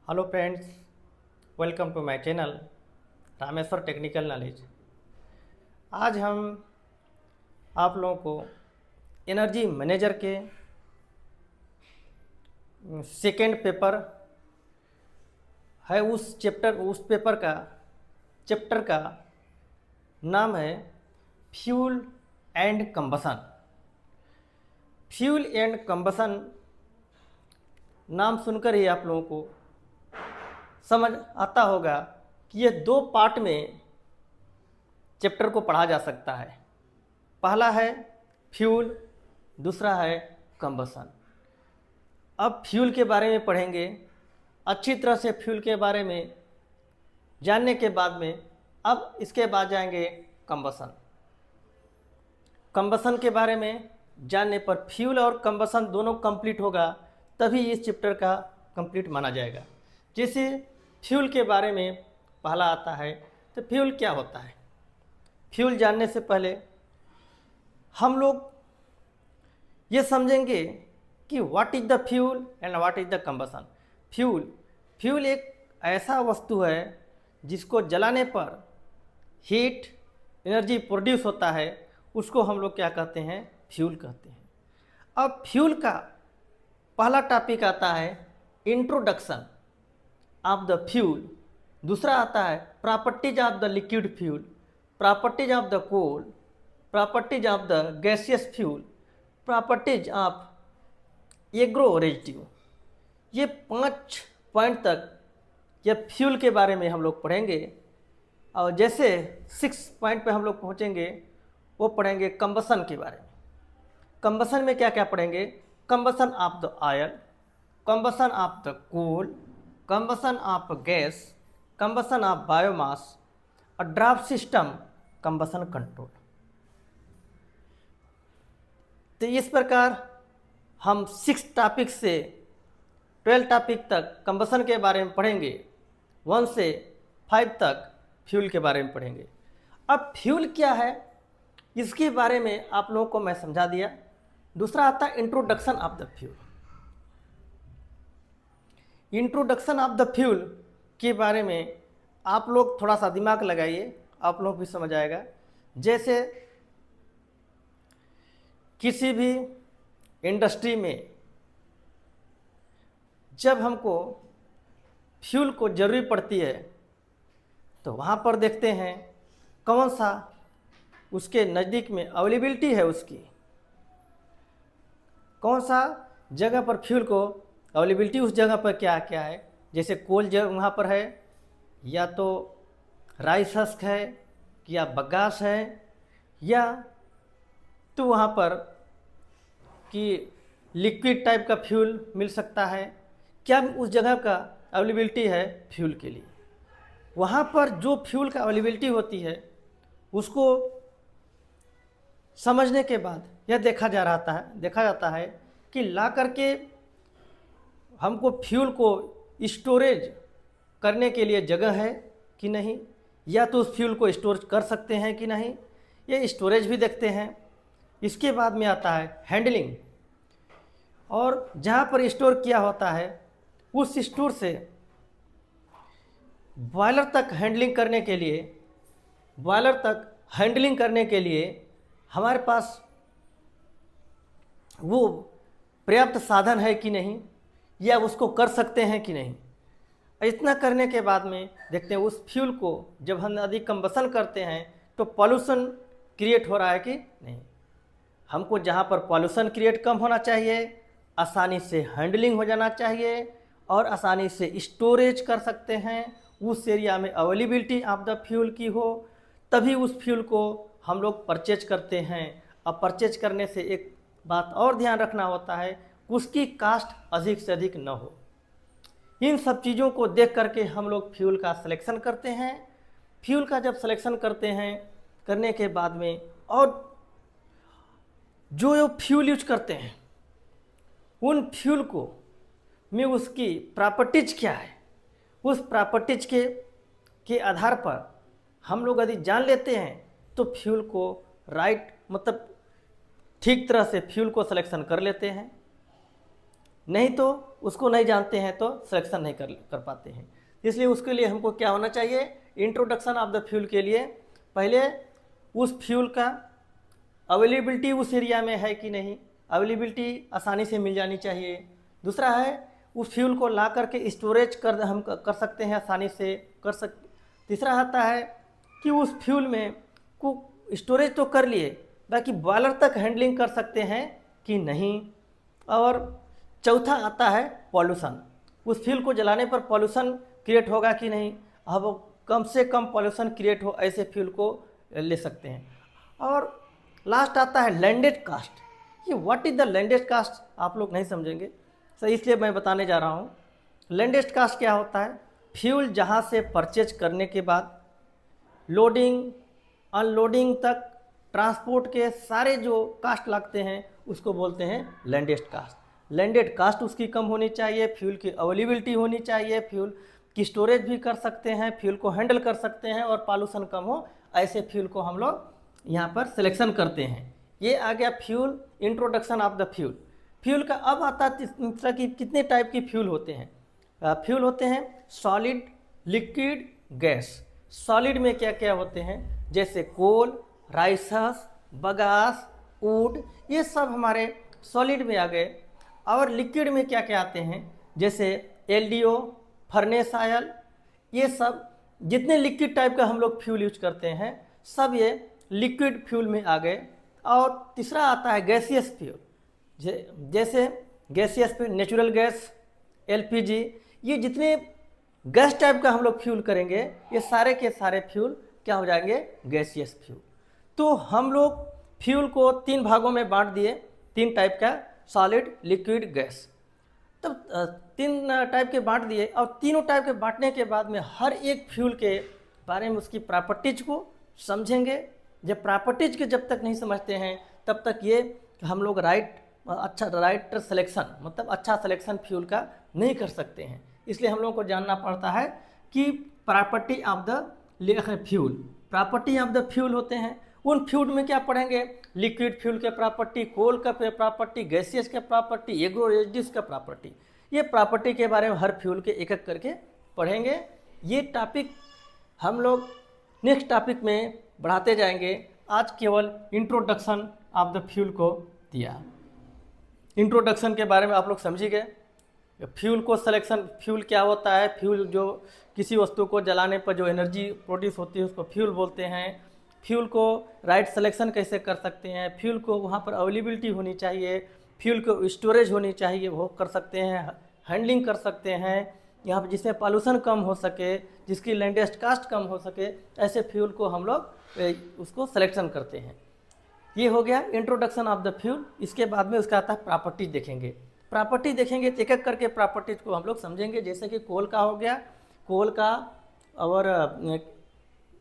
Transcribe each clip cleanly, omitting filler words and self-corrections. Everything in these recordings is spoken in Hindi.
Hello friends, welcome to my channel Rameshwar technical knowledge. आज हम आप लोगों को एनर्जी मैनेजर के सेकेंड पेपर है, उस पेपर का चैप्टर का नाम है fuel and combustion. Fuel and combustion नाम सुनकर ही आप लोगों को समझ आता होगा कि ये दो पार्ट में चैप्टर को पढ़ा जा सकता है। पहला है फ्यूल, दूसरा है कंबसन। अब फ्यूल के बारे में पढ़ेंगे। अच्छी तरह से फ्यूल के बारे में जानने के बाद में अब इसके बाद जाएंगे कंबसन। कंबसन के बारे में जानने पर फ्यूल और कंबसन दोनों कंप्लीट होगा, तभी इस चैप्टर का कंप्लीट माना जाएगा। जैसे फ्यूल के बारे में पहला आता है, तो फ्यूल क्या होता है। फ्यूल जानने से पहले हम लोग ये समझेंगे कि what is the fuel and what is the combustion. Fuel एक ऐसा वस्तु है जिसको जलाने पर हीट एनर्जी प्रोड्यूस होता है, उसको हम लोग क्या कहते हैं, फ्यूल कहते हैं। अब फ्यूल का पहला टॉपिक आता है इंट्रोडक्शन ऑफ द फ्यूल। दूसरा आता है properties of the liquid fuel, properties of the coal, properties of the gaseous fuel, properties of agro residue. ये 5 पॉइंट तक ये फ्यूल के बारे में हम लोग पढ़ेंगे। और जैसे 6 पॉइंट पे हम लोग पहुँचेंगे, वो पढ़ेंगे कंबसन के बारे में। कंबसन में क्या क्या पढ़ेंगे, combustion of the oil, combustion of the coal, combustion of gas, combustion of biomass और ड्राफ्ट सिस्टम, कंबसन कंट्रोल। तो इस प्रकार हम 6 टॉपिक से 12 टॉपिक तक कंबसन के बारे में पढ़ेंगे। 1 से 5 तक फ्यूल के बारे में पढ़ेंगे। अब फ्यूल क्या है, इसके बारे में आप लोगों को मैं समझा दिया। दूसरा आता है introduction of the fuel. Introduction of the fuel के बारे में आप लोग थोड़ा सा दिमाग लगाइए, आप लोग भी समझ आएगा। जैसे किसी भी इंडस्ट्री में जब हमको फ्यूल को ज़रूरी पड़ती है, तो वहाँ पर देखते हैं कौन सा उसके नज़दीक में अवेलेबिलिटी है, उसकी कौन सा जगह पर फ्यूल को अवेलेबिलिटी, उस जगह पर क्या क्या है। जैसे कोल जगह वहाँ पर है, या तो राइस हस्क है, या बगास है, या तो वहाँ पर कि लिक्विड टाइप का फ्यूल मिल सकता है। क्या उस जगह का अवेलेबिलिटी है फ्यूल के लिए। वहाँ पर जो फ्यूल का अवेलेबिलिटी होती है, उसको समझने के बाद यह देखा जाता है कि ला करके हमको फ्यूल को स्टोरेज करने के लिए जगह है कि नहीं, या तो उस फ्यूल को स्टोर कर सकते हैं कि नहीं, ये स्टोरेज भी देखते हैं। इसके बाद में आता है हैंडलिंग, और जहाँ पर स्टोर किया होता है उस स्टोर से बॉयलर तक हैंडलिंग करने के लिए हमारे पास वो पर्याप्त साधन है कि नहीं, या उसको कर सकते हैं कि नहीं। इतना करने के बाद में देखते हैं उस फ्यूल को जब हम अधिक कंबसन करते हैं तो पॉल्यूशन क्रिएट हो रहा है कि नहीं। हमको जहाँ पर पॉल्यूशन क्रिएट कम होना चाहिए, आसानी से हैंडलिंग हो जाना चाहिए और आसानी से स्टोरेज कर सकते हैं, उस एरिया में अवेलेबिलिटी ऑफ द फ्यूल की हो, तभी उस फ्यूल को हम लोग परचेज करते हैं। अब परचेज करने से एक बात और ध्यान रखना होता है, उसकी कास्ट अधिक से अधिक न हो। इन सब चीज़ों को देख करके हम लोग फ्यूल का सिलेक्शन करते हैं। फ्यूल का जब सिलेक्शन करते हैं, करने के बाद में और जो फ्यूल यूज करते हैं, उन फ्यूल को में उसकी प्रॉपर्टीज क्या है, उस प्रॉपर्टीज के आधार पर हम लोग यदि जान लेते हैं तो फ्यूल को राइट मतलब ठीक तरह से फ्यूल को सिलेक्शन कर लेते हैं। नहीं तो उसको नहीं जानते हैं तो सिलेक्शन नहीं कर पाते हैं। इसलिए उसके लिए हमको क्या होना चाहिए, इंट्रोडक्शन ऑफ द फ्यूल के लिए पहले उस फ्यूल का अवेलेबिलिटी उस एरिया में है कि नहीं, अवेलेबिलिटी आसानी से मिल जानी चाहिए। दूसरा है उस फ्यूल को ला करके स्टोरेज हम कर सकते हैं, आसानी से कर तीसरा आता है कि उस फ्यूल में को स्टोरेज तो कर लिए, बाकी बॉयलर तक हैंडलिंग कर सकते हैं कि नहीं। और चौथा आता है पॉल्यूशन, उस फ्यूल को जलाने पर पॉल्यूशन क्रिएट होगा कि नहीं। अब कम से कम पॉल्यूशन क्रिएट हो ऐसे फ्यूल को ले सकते हैं। और लास्ट आता है लैंडेड कास्ट। ये what is the landed cost आप लोग नहीं समझेंगे, तो इसलिए मैं बताने जा रहा हूँ। लैंडेड कास्ट क्या होता है, फ्यूल जहाँ से परचेज करने के बाद लोडिंग अनलोडिंग तक ट्रांसपोर्ट के सारे जो कास्ट लगते हैं उसको बोलते हैं लैंडेड कास्ट। लैंडेड कास्ट उसकी कम होनी चाहिए, फ्यूल की अवेलेबिलिटी होनी चाहिए, फ्यूल की स्टोरेज भी कर सकते हैं, फ्यूल को हैंडल कर सकते हैं और पॉल्यूशन कम हो, ऐसे फ्यूल को हम लोग यहाँ पर सिलेक्शन करते हैं। ये आ गया fuel, introduction of the fuel. Fuel का अब आता है तीसरा कि कितने टाइप की फ्यूल होते हैं। फ्यूल होते हैं सॉलिड, लिक्विड, गैस। सॉलिड में क्या क्या होते हैं, जैसे कोल, राइसस, बगास, वुड, ये सब हमारे सॉलिड में आ गए। और लिक्विड में क्या क्या आते हैं, जैसे एलडीओ, फर्नेस ऑयल, ये सब जितने लिक्विड टाइप का हम लोग फ्यूल यूज करते हैं सब ये लिक्विड फ्यूल में आ गए। और तीसरा आता है गैसियस फ्यूल, जैसे gaseous fuel, natural gas, LPG, ये जितने गैस टाइप का हम लोग फ्यूल करेंगे ये सारे के सारे फ्यूल क्या हो जाएंगे, गैसियस फ्यूल। तो हम लोग फ्यूल को 3 भागों में बांट दिए, 3 टाइप का, सॉलिड, लिक्विड, गैस। तब 3 टाइप के बांट दिए और तीनों टाइप के बांटने के बाद में हर एक फ्यूल के बारे में उसकी प्रॉपर्टीज को समझेंगे। जब प्रॉपर्टीज के जब तक नहीं समझते हैं तब तक ये हम लोग राइट सिलेक्शन मतलब अच्छा सिलेक्शन फ्यूल का नहीं कर सकते हैं। इसलिए हम लोगों को जानना पड़ता है कि property of the fuel, property of the fuel होते हैं। उन फ्यूल में क्या पढ़ेंगे, लिक्विड फ्यूल के प्रॉपर्टी, कोल का प्रॉपर्टी, गैसियस के प्रॉपर्टी, एग्रोरेजिस का प्रॉपर्टी। ये प्रॉपर्टी के बारे में हर फ्यूल के एक एक करके पढ़ेंगे। ये टॉपिक हम लोग नेक्स्ट टॉपिक में बढ़ाते जाएंगे। आज केवल इंट्रोडक्शन ऑफ द फ्यूल को दिया। इंट्रोडक्शन के बारे में आप लोग समझ गए। फ्यूल को सिलेक्शन, फ्यूल क्या होता है, फ्यूल जो किसी वस्तु को जलाने पर जो एनर्जी प्रोड्यूस होती है उसको फ्यूल बोलते हैं। फ्यूल को राइट सिलेक्शन कैसे कर सकते हैं, फ्यूल को वहाँ पर अवेलेबिलिटी होनी चाहिए, फ्यूल को स्टोरेज होनी चाहिए, वो कर सकते हैं, हैंडलिंग कर सकते हैं यहाँ पर जिसमें पॉल्यूशन कम हो सके, जिसकी लैंडेड कास्ट कम हो सके, ऐसे फ्यूल को हम लोग उसको सिलेक्शन करते हैं। ये हो गया इंट्रोडक्शन ऑफ द फ्यूल। इसके बाद में उसका आता है प्रॉपर्टी देखेंगे। प्रॉपर्टी देखेंगे तो एक एक करके प्रॉपर्टीज को हम लोग समझेंगे। जैसे कि कोल का हो गया, कोल का और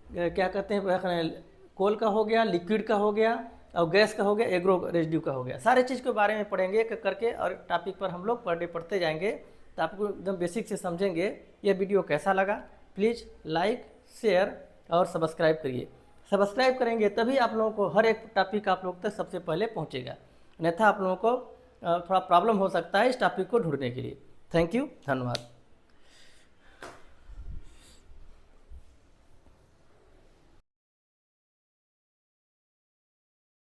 क्या कहते हैं, कोल का हो गया, लिक्विड का हो गया और गैस का हो गया, एग्रो रेजिड्यू का हो गया। सारे चीज़ के बारे में पढ़ेंगे एक एक करके और टॉपिक पर हम लोग पर डे पढ़ते जाएंगे तो आपको एकदम बेसिक से समझेंगे। ये वीडियो कैसा लगा प्लीज़ लाइक, शेयर और सब्सक्राइब करिए। सब्सक्राइब करेंगे तभी आप लोगों को हर एक टॉपिक आप लोग तक सबसे पहले पहुंचेगा, अन्यथा आप लोगों को थोड़ा प्रॉब्लम हो सकता है इस टॉपिक को ढूंढने के लिए। थैंक यू, धन्यवाद।